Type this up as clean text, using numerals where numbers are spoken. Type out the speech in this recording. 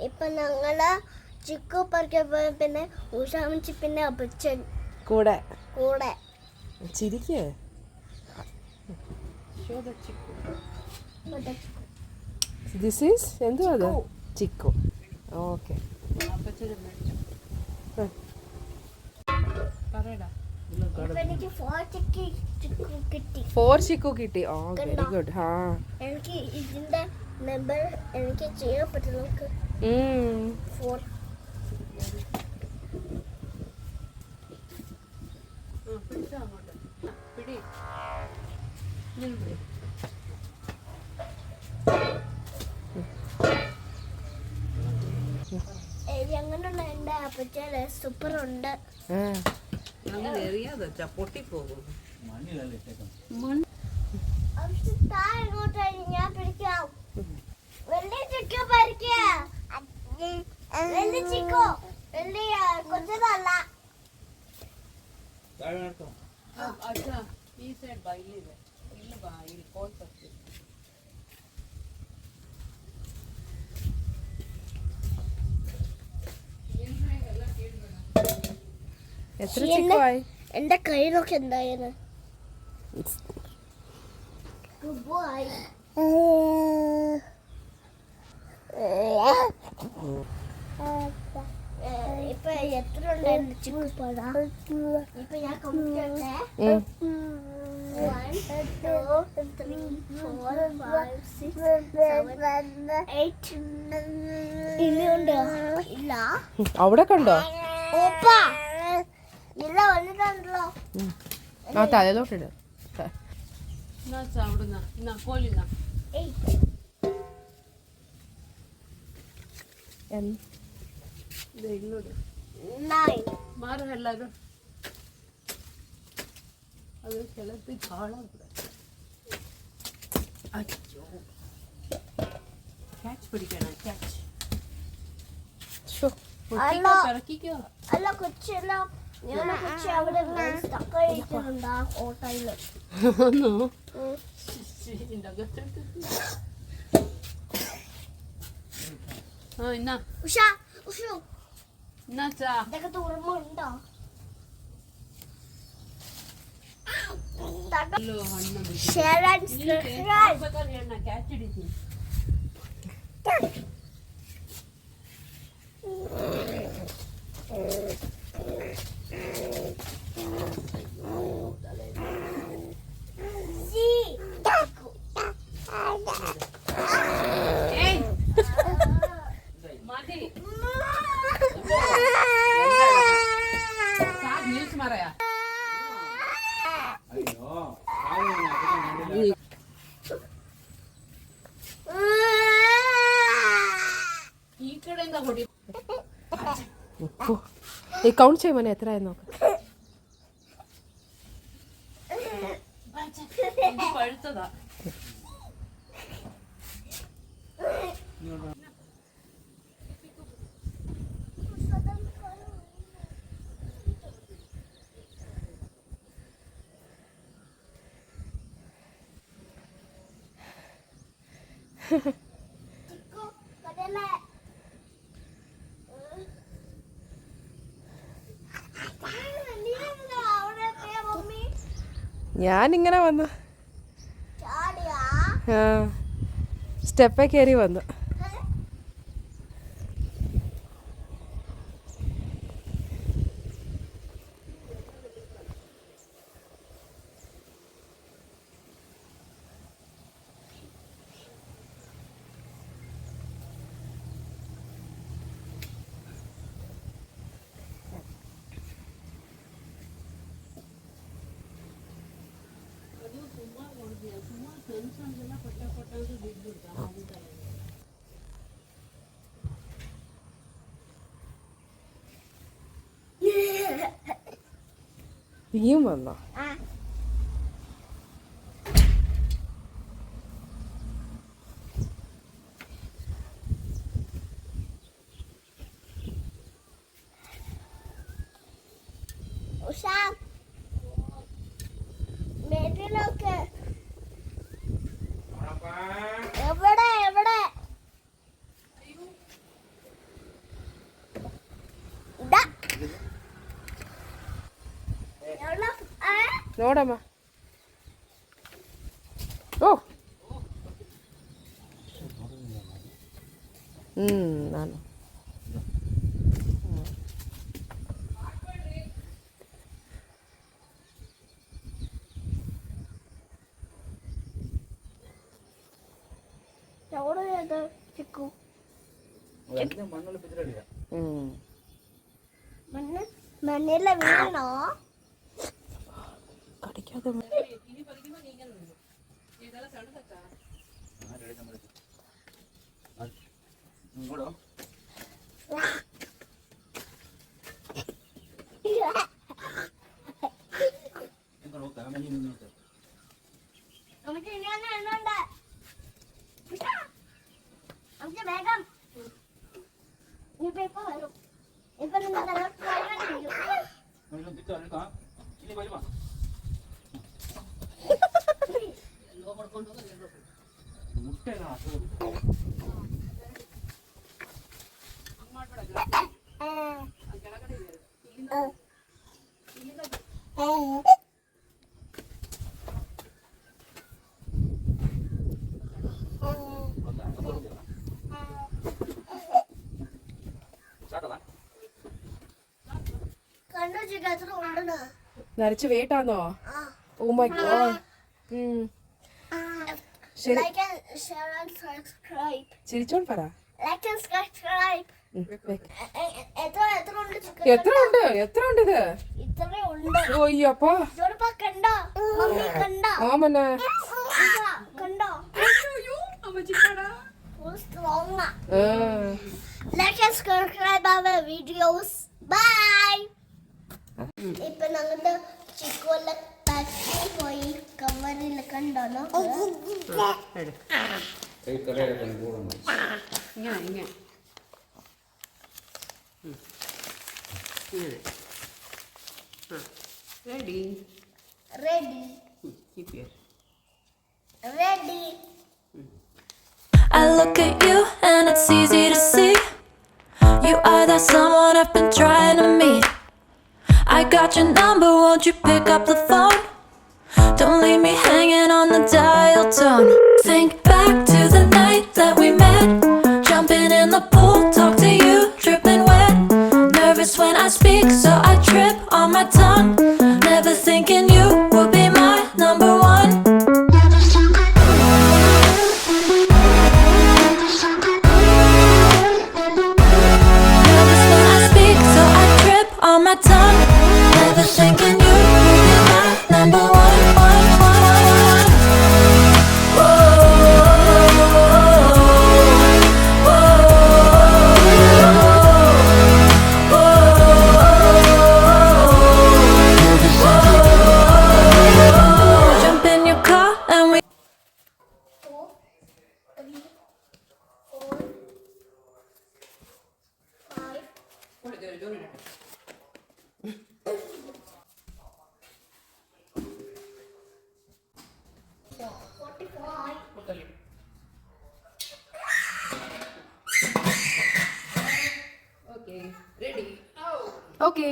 ഇപ്പൊ ഞങ്ങള് ചിക്കു പറിക്കാൻ പോയ പിന്നെ ഉഷാമിച്ചി പിന്നെ അപ്പച്ചൻ കൂടെ കൂടെ ചിരിക്കേ. ദിസ് ഈസ് എന്തുവാ അത്? ചിക്കു. ഓക്കെ. എനിക്ക് 4 ചിക്കു കിട്ടി. ഓ വെരി ഗുഡ്. ആ എനിക്ക് ഇതിന്റെ നമ്പർ എനിക്ക് ചെയ്യാൻ പറ്റില്ല. 4 അങ്ങനെയുള്ള എന്റെ അപ്പച്ചേല് സൂപ്പർ ഉണ്ട്. ഞാൻ പിടിക്കാം. വലിയ ചിക്കു പറിക്കാം. വലിയ ചിക്കു വലിയ കൊച്ചതല്ല. എത്ര ചിക്കുവായി? എന്റെ കയ്യിലൊക്കെ എന്തായിരുന്നു? ഇപ്പൊ എത്ര ഉണ്ടായിരുന്നു ചിക്കു? ഇപ്പൊ ഞാൻ കമ്പ്യൂട്ടറിലെ 1 2 3 4 5 6 7 8 ഇല്ല ഇല്ല അവിടെ കണ്ടോ? ഓപ്പാ ഇല്ല വന്നിട്ടുണ്ടല്ലോ. ആ തലയിലോട്ടിട്. എല്ലാരും അത് ചിലപ്പോ കാണാൻ ക്യാച്ച് പിടിക്കണം. ക്യാച്ച് അല്ല കൊച്ചല്ല ഞാൻ കൊച്ചി അവിടെ സ്റ്റക്കായിട്ടുണ്ട് ആ ഓട്ടയില്. ഇതൊക്കെ തുറമുണ്ടോ? ഈ കൗണ്ട് ചെയ്യുമോനെ എത്രയായി നോക്ക്. പഴുത്തതാ. ഞാനിങ്ങനെ വന്നു, സ്റ്റെപ്പേ കയറി വന്നു. നീയും വന്നോ? എവിടെ എവിടെ ನಾನು എവിടെ ഏത് ചിക്കു മണ്ണുള്ള പിതിരടിയാ. മണ്ണ് മണ്ണില വീണോ കടിക്കാതെ ഇങ്ങോട്ടോ? ഇങ്ങോട്ട് നോക്ക്, അമ്മ ഇനി നോക്ക്. നമുക്ക് ഇനിയൊന്നും എണ്ണുണ്ട് നമുക്ക് വേഗം ഇനിയിപ്പോ ഇപ്പൊ വരും ഇപ്പൊ നിങ്ങൾ ഇങ്ങോട്ട് തിരിച്ച് വരേണ്ട. ഇനി വരുവാ. മുട്ടയാണ് അസുഖം. കണ്ടു ചിക്കൻ എത്ര ഉണ്ടെന്ന് നരച്ച് വേട്ടാന്നോ? Oh my God. ശരി, Like and share and subscribe. ചിരിച്ചോണ്ട് പറ. Like and subscribe. എത്ര ഉണ്ട് ചിക്കൻ എത്ര ഉണ്ട് ഇത്? ഇത്ര ഉണ്ട് ഓയ്യപ്പാ. ഇതോടൊപ്പം കണ്ടോ മമ്മി കണ്ടോ ആമന്നെ ഇതാ, കണ്ടോ strong like and subscribe our videos ബൈ ഇപ്പൊ ഞങ്ങളുടെ ചിക്കോല പാക്കി പോയി കവറിൽ കണ്ടോ ഇങ്ങനെ ഇങ്ങനെ ഇങ്ങനെ ready ready keep here ready I look at you and it's easy to see you are that someone I've been trying to meet. I got your number, won't you pick up the phone? Don't leave me hanging on the dial tone. Think back to the night that we met, jumping in the pool, talk to you, dripping wet. Nervous when I speak, so I trip on my tongue. Never thinking you would be my number one. Nervous when I speak, so I trip on my tongue. Never thinking you would be my number one, one, one, one. Jump in your car and we 4 3 4 5 45 okay ready okay.